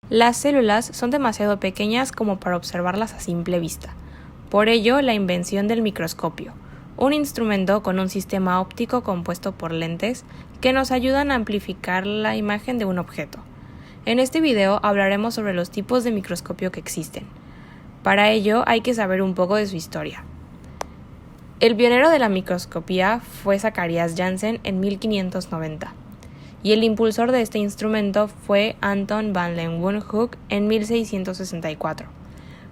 Las células son demasiado pequeñas como para observarlas a simple vista. Por ello, la invención del microscopio, un instrumento con un sistema óptico compuesto por lentes que nos ayudan a amplificar la imagen de un objeto. En este video hablaremos sobre los tipos de microscopio que existen. Para ello hay que saber un poco de su historia. El pionero de la microscopía fue Zacharias Janssen en 1590, y el impulsor de este instrumento fue Anton van Leeuwenhoek en 1664.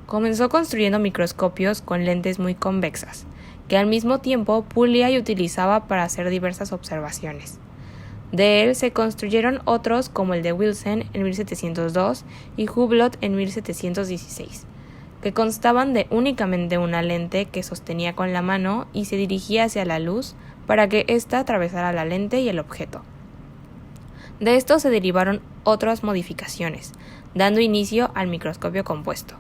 Comenzó construyendo microscopios con lentes muy convexas, que al mismo tiempo pulía y utilizaba para hacer diversas observaciones. De él se construyeron otros como el de Wilson en 1702 y Hublot en 1716, que constaban de únicamente una lente que sostenía con la mano y se dirigía hacia la luz para que ésta atravesara la lente y el objeto. De esto se derivaron otras modificaciones, dando inicio al microscopio compuesto,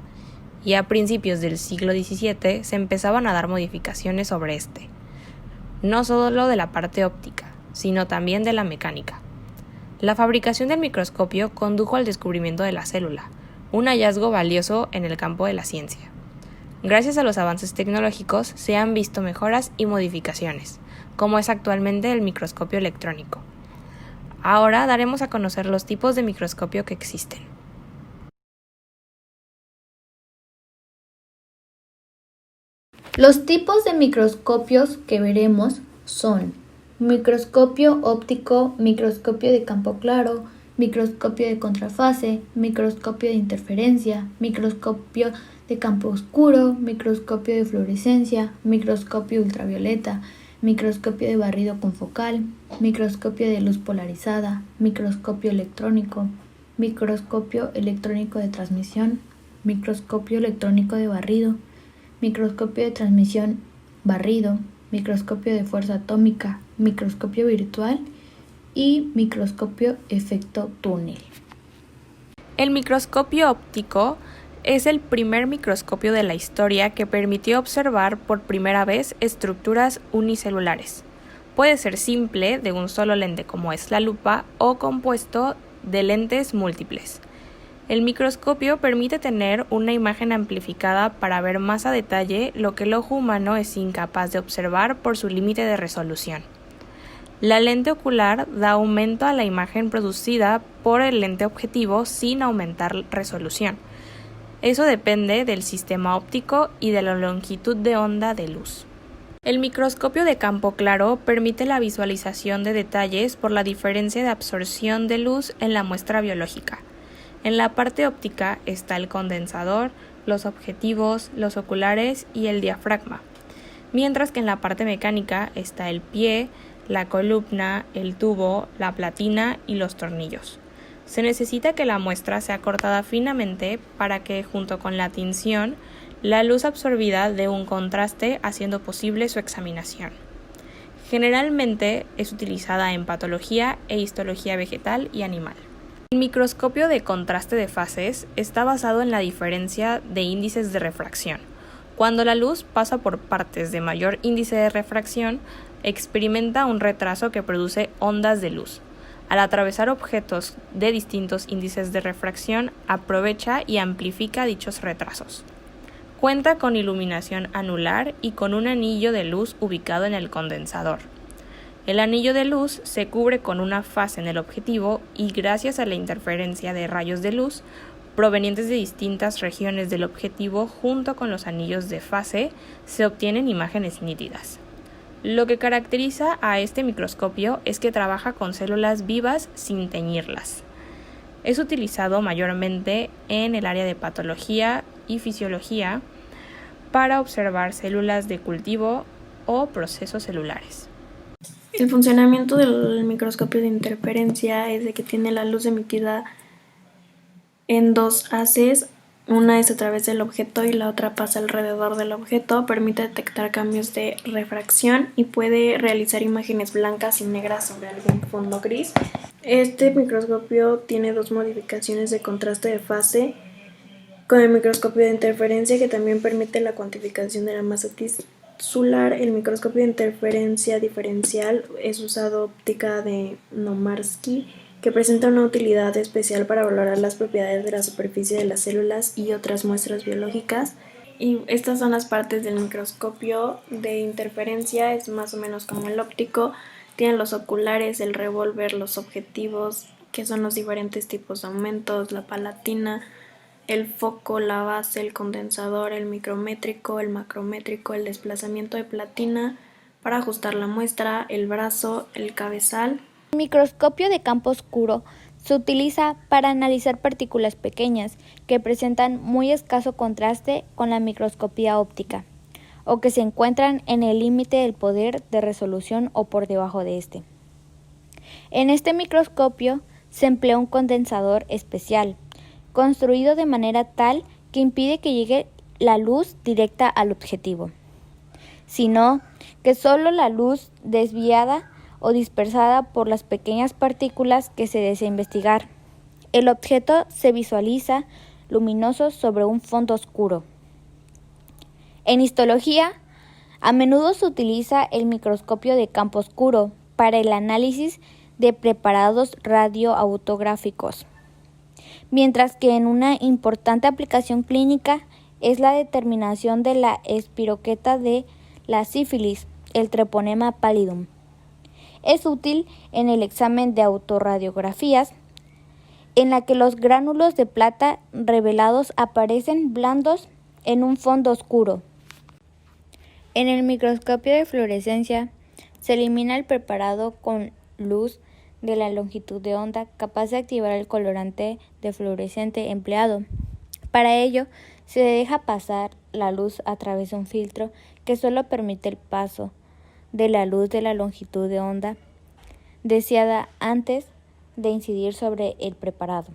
y a principios del siglo XVII se empezaban a dar modificaciones sobre este, no solo de la parte óptica, sino también de la mecánica. La fabricación del microscopio condujo al descubrimiento de la célula, un hallazgo valioso en el campo de la ciencia. Gracias a los avances tecnológicos se han visto mejoras y modificaciones, como es actualmente el microscopio electrónico. Ahora daremos a conocer los tipos de microscopio que existen. Los tipos de microscopios que veremos son microscopio óptico, microscopio de campo claro, microscopio de contrafase, microscopio de interferencia, microscopio de campo oscuro, microscopio de fluorescencia, microscopio ultravioleta, microscopio de barrido confocal, microscopio de luz polarizada, microscopio electrónico, microscopio electrónico de transmisión, microscopio electrónico de barrido, microscopio de transmisión barrido, microscopio de fuerza atómica, microscopio virtual y microscopio efecto túnel. El microscopio óptico es el primer microscopio de la historia que permitió observar por primera vez estructuras unicelulares. Puede ser simple, de un solo lente como es la lupa, o compuesto de lentes múltiples. El microscopio permite tener una imagen amplificada para ver más a detalle lo que el ojo humano es incapaz de observar por su límite de resolución. La lente ocular da aumento a la imagen producida por el lente objetivo sin aumentar resolución. Eso depende del sistema óptico y de la longitud de onda de luz. El microscopio de campo claro permite la visualización de detalles por la diferencia de absorción de luz en la muestra biológica. En la parte óptica está el condensador, los objetivos, los oculares y el diafragma, mientras que en la parte mecánica está el pie, la columna, el tubo, la platina y los tornillos. Se necesita que la muestra sea cortada finamente para que, junto con la tinción, la luz absorbida dé un contraste haciendo posible su examinación. Generalmente es utilizada en patología e histología vegetal y animal. El microscopio de contraste de fases está basado en la diferencia de índices de refracción. Cuando la luz pasa por partes de mayor índice de refracción, experimenta un retraso que produce ondas de luz. Al atravesar objetos de distintos índices de refracción, aprovecha y amplifica dichos retrasos. Cuenta con iluminación anular y con un anillo de luz ubicado en el condensador. El anillo de luz se cubre con una fase en el objetivo y gracias a la interferencia de rayos de luz provenientes de distintas regiones del objetivo junto con los anillos de fase se obtienen imágenes nítidas. Lo que caracteriza a este microscopio es que trabaja con células vivas sin teñirlas. Es utilizado mayormente en el área de patología y fisiología para observar células de cultivo o procesos celulares. El funcionamiento del microscopio de interferencia es de que tiene la luz emitida en dos haces. Una es a través del objeto y la otra pasa alrededor del objeto. Permite detectar cambios de refracción y puede realizar imágenes blancas y negras sobre algún fondo gris. Este microscopio tiene dos modificaciones de contraste de fase con el microscopio de interferencia, que también permite la cuantificación de la masa tisular. El microscopio de interferencia diferencial es usado óptica de Nomarski, que presenta una utilidad especial para valorar las propiedades de la superficie de las células y otras muestras biológicas. Y estas son las partes del microscopio de interferencia, es más o menos como el óptico. Tiene los oculares, el revólver, los objetivos, que son los diferentes tipos de aumentos, la palatina, el foco, la base, el condensador, el micrométrico, el macrométrico, el desplazamiento de platina para ajustar la muestra, el brazo, el cabezal. El microscopio de campo oscuro se utiliza para analizar partículas pequeñas que presentan muy escaso contraste con la microscopía óptica o que se encuentran en el límite del poder de resolución o por debajo de este. En este microscopio se emplea un condensador especial, construido de manera tal que impide que llegue la luz directa al objetivo, sino que solo la luz desviada o dispersada por las pequeñas partículas que se desea investigar. El objeto se visualiza luminoso sobre un fondo oscuro. En histología, a menudo se utiliza el microscopio de campo oscuro para el análisis de preparados radioautográficos, mientras que en una importante aplicación clínica es la determinación de la espiroqueta de la sífilis, el treponema pallidum. Es útil en el examen de autorradiografías, en la que los gránulos de plata revelados aparecen blandos en un fondo oscuro. En el microscopio de fluorescencia se elimina el preparado con luz de la longitud de onda capaz de activar el colorante defluorescente empleado. Para ello, se deja pasar la luz a través de un filtro que solo permite el paso de la luz de la longitud de onda deseada antes de incidir sobre el preparado.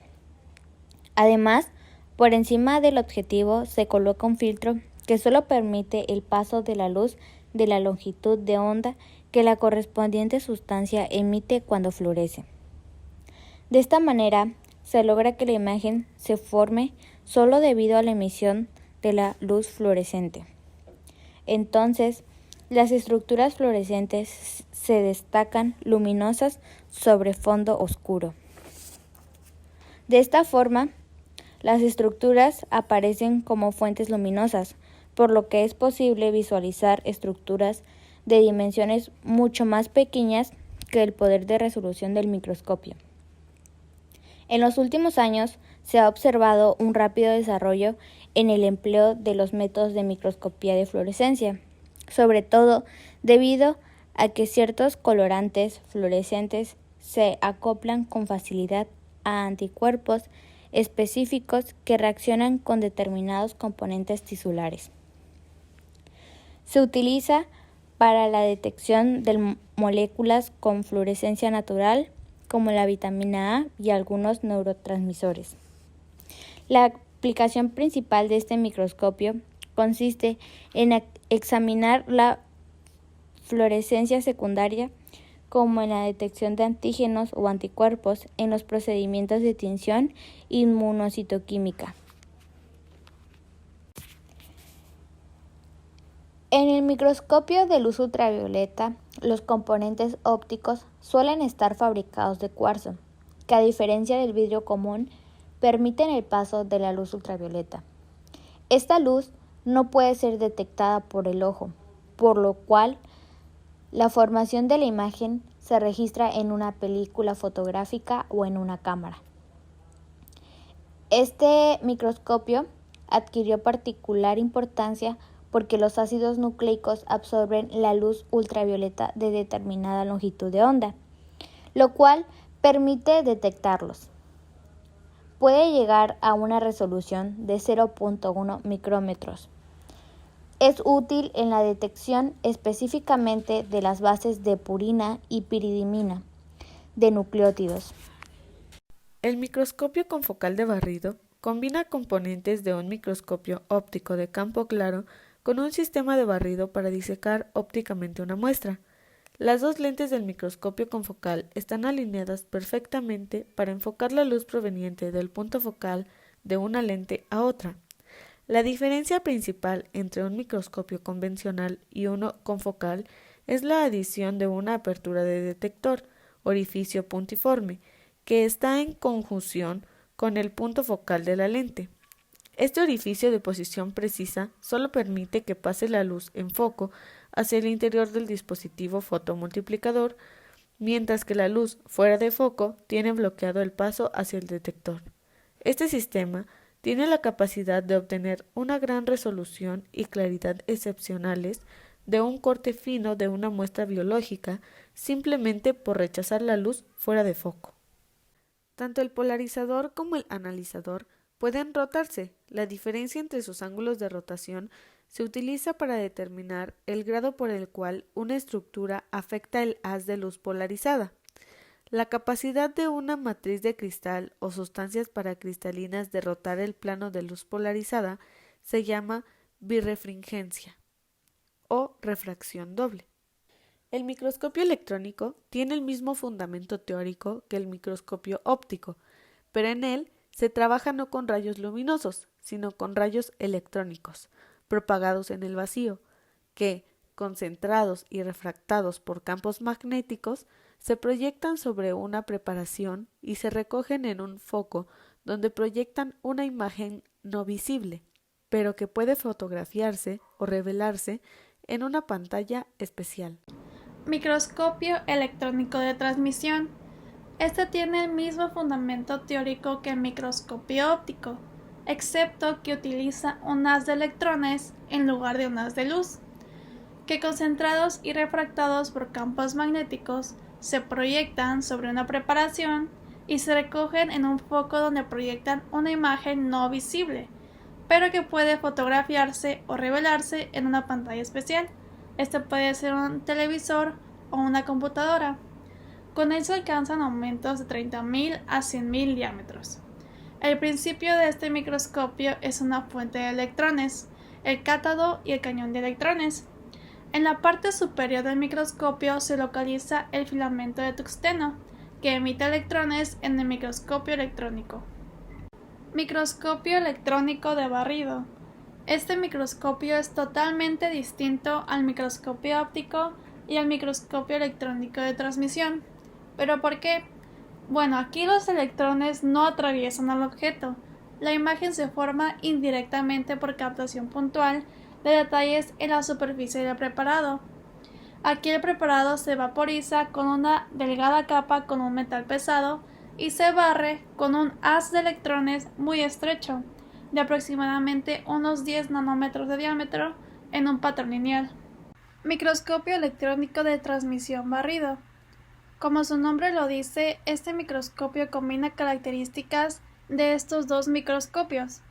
Además, por encima del objetivo se coloca un filtro que solo permite el paso de la luz de la longitud de onda que la correspondiente sustancia emite cuando fluoresce. De esta manera, se logra que la imagen se forme solo debido a la emisión de la luz fluorescente. Entonces, las estructuras fluorescentes se destacan luminosas sobre fondo oscuro. De esta forma, las estructuras aparecen como fuentes luminosas, por lo que es posible visualizar estructuras de dimensiones mucho más pequeñas que el poder de resolución del microscopio. En los últimos años se ha observado un rápido desarrollo en el empleo de los métodos de microscopía de fluorescencia, sobre todo debido a que ciertos colorantes fluorescentes se acoplan con facilidad a anticuerpos específicos que reaccionan con determinados componentes tisulares. Se utiliza para la detección de moléculas con fluorescencia natural, como la vitamina A y algunos neurotransmisores. La aplicación principal de este microscopio consiste en examinar la fluorescencia secundaria, como en la detección de antígenos o anticuerpos en los procedimientos de tinción inmunocitoquímica. En el microscopio de luz ultravioleta, los componentes ópticos suelen estar fabricados de cuarzo, que a diferencia del vidrio común, permiten el paso de la luz ultravioleta. Esta luz no puede ser detectada por el ojo, por lo cual la formación de la imagen se registra en una película fotográfica o en una cámara. Este microscopio adquirió particular importancia porque los ácidos nucleicos absorben la luz ultravioleta de determinada longitud de onda, lo cual permite detectarlos. Puede llegar a una resolución de 0.1 micrómetros. Es útil en la detección específicamente de las bases de purina y piridimina de nucleótidos. El microscopio confocal de barrido combina componentes de un microscopio óptico de campo claro con un sistema de barrido para disecar ópticamente una muestra. Las dos lentes del microscopio confocal están alineadas perfectamente para enfocar la luz proveniente del punto focal de una lente a otra. La diferencia principal entre un microscopio convencional y uno confocal es la adición de una apertura de detector, orificio puntiforme, que está en conjunción con el punto focal de la lente. Este orificio de posición precisa solo permite que pase la luz en foco hacia el interior del dispositivo fotomultiplicador, mientras que la luz fuera de foco tiene bloqueado el paso hacia el detector. Este sistema tiene la capacidad de obtener una gran resolución y claridad excepcionales de un corte fino de una muestra biológica simplemente por rechazar la luz fuera de foco. Tanto el polarizador como el analizador pueden rotarse. La diferencia entre sus ángulos de rotación se utiliza para determinar el grado por el cual una estructura afecta el haz de luz polarizada. La capacidad de una matriz de cristal o sustancias paracristalinas de rotar el plano de luz polarizada se llama birrefringencia o refracción doble. El microscopio electrónico tiene el mismo fundamento teórico que el microscopio óptico, pero en él se trabaja no con rayos luminosos, sino con rayos electrónicos, propagados en el vacío, que, concentrados y refractados por campos magnéticos, se proyectan sobre una preparación y se recogen en un foco donde proyectan una imagen no visible, pero que puede fotografiarse o revelarse en una pantalla especial. Microscopio electrónico de transmisión. Este tiene el mismo fundamento teórico que el microscopio óptico, excepto que utiliza un haz de electrones en lugar de un haz de luz, que concentrados y refractados por campos magnéticos se proyectan sobre una preparación y se recogen en un foco donde proyectan una imagen no visible, pero que puede fotografiarse o revelarse en una pantalla especial. Este puede ser un televisor o una computadora. Con él se alcanzan aumentos de 30.000 a 100.000 diámetros. El principio de este microscopio es una fuente de electrones, el cátodo y el cañón de electrones. En la parte superior del microscopio se localiza el filamento de tungsteno, que emite electrones en el microscopio electrónico. Microscopio electrónico de barrido. Este microscopio es totalmente distinto al microscopio óptico y al microscopio electrónico de transmisión. ¿Pero por qué? Bueno, aquí los electrones no atraviesan al objeto. La imagen se forma indirectamente por captación puntual de detalles en la superficie del preparado. Aquí el preparado se vaporiza con una delgada capa con un metal pesado y se barre con un haz de electrones muy estrecho, de aproximadamente unos 10 nanómetros de diámetro, en un patrón lineal. Microscopio electrónico de transmisión barrido. Como su nombre lo dice, este microscopio combina características de estos dos microscopios.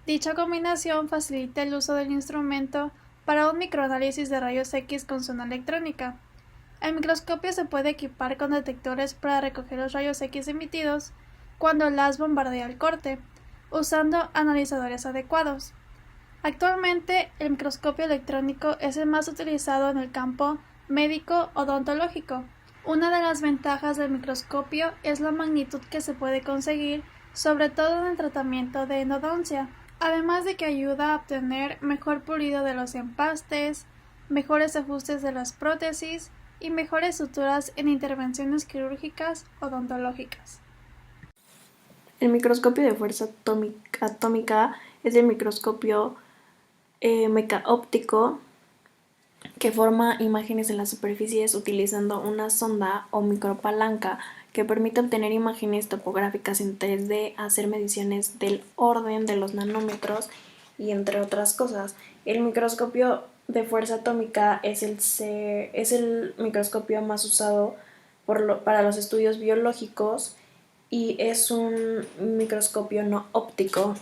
Dicha combinación facilita el uso del instrumento para un microanálisis de rayos X con sonda electrónica. El microscopio se puede equipar con detectores para recoger los rayos X emitidos cuando el haz bombardea el corte, usando analizadores adecuados. Actualmente, el microscopio electrónico es el más utilizado en el campo médico odontológico. Una de las ventajas del microscopio es la magnitud que se puede conseguir, sobre todo en el tratamiento de endodoncia, además de que ayuda a obtener mejor pulido de los empastes, mejores ajustes de las prótesis y mejores suturas en intervenciones quirúrgicas odontológicas. El microscopio de fuerza atómica es el microscopio mecaóptico que forma imágenes en las superficies utilizando una sonda o micropalanca que permite obtener imágenes topográficas en 3D, hacer mediciones del orden de los nanómetros y entre otras cosas. El microscopio de fuerza atómica es el microscopio más usado para los estudios biológicos y es un microscopio no óptico.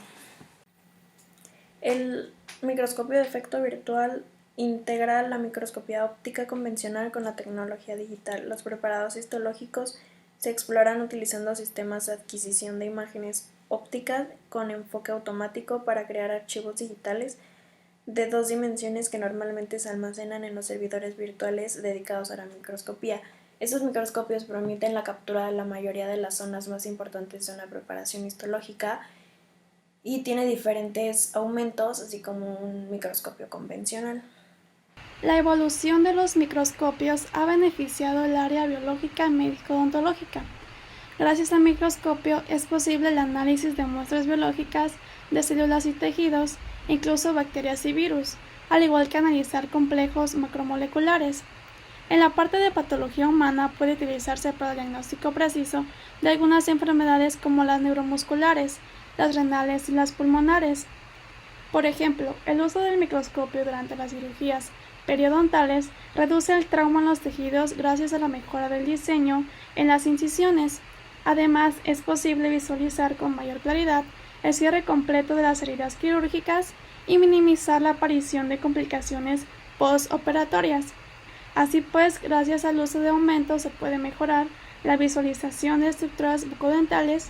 El microscopio de efecto virtual integra la microscopía óptica convencional con la tecnología digital. Los preparados histológicos se exploran utilizando sistemas de adquisición de imágenes ópticas con enfoque automático para crear archivos digitales de 2 dimensiones que normalmente se almacenan en los servidores virtuales dedicados a la microscopía. Estos microscopios permiten la captura de la mayoría de las zonas más importantes de una preparación histológica y tiene diferentes aumentos, así como un microscopio convencional. La evolución de los microscopios ha beneficiado el área biológica y médico-odontológica. Gracias al microscopio es posible el análisis de muestras biológicas de células y tejidos, incluso bacterias y virus, al igual que analizar complejos macromoleculares. En la parte de patología humana puede utilizarse para el diagnóstico preciso de algunas enfermedades como las neuromusculares, las renales y las pulmonares. Por ejemplo, el uso del microscopio durante las cirugías periodontales reduce el trauma en los tejidos gracias a la mejora del diseño en las incisiones. Además, es posible visualizar con mayor claridad el cierre completo de las heridas quirúrgicas y minimizar la aparición de complicaciones postoperatorias. Así pues, gracias al uso de aumentos se puede mejorar la visualización de estructuras bucodentales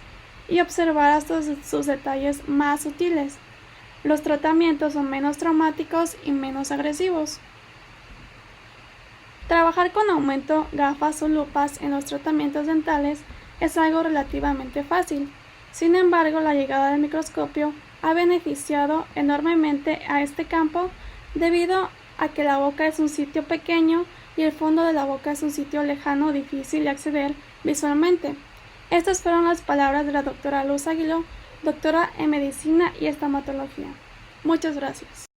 y observar hasta sus detalles más sutiles. Los tratamientos son menos traumáticos y menos agresivos. Trabajar con aumento, gafas o lupas en los tratamientos dentales es algo relativamente fácil. Sin embargo, la llegada del microscopio ha beneficiado enormemente a este campo debido a que la boca es un sitio pequeño y el fondo de la boca es un sitio lejano difícil de acceder visualmente. Estas fueron las palabras de la doctora Luz Aguiló, doctora en Medicina y Estomatología. Muchas gracias.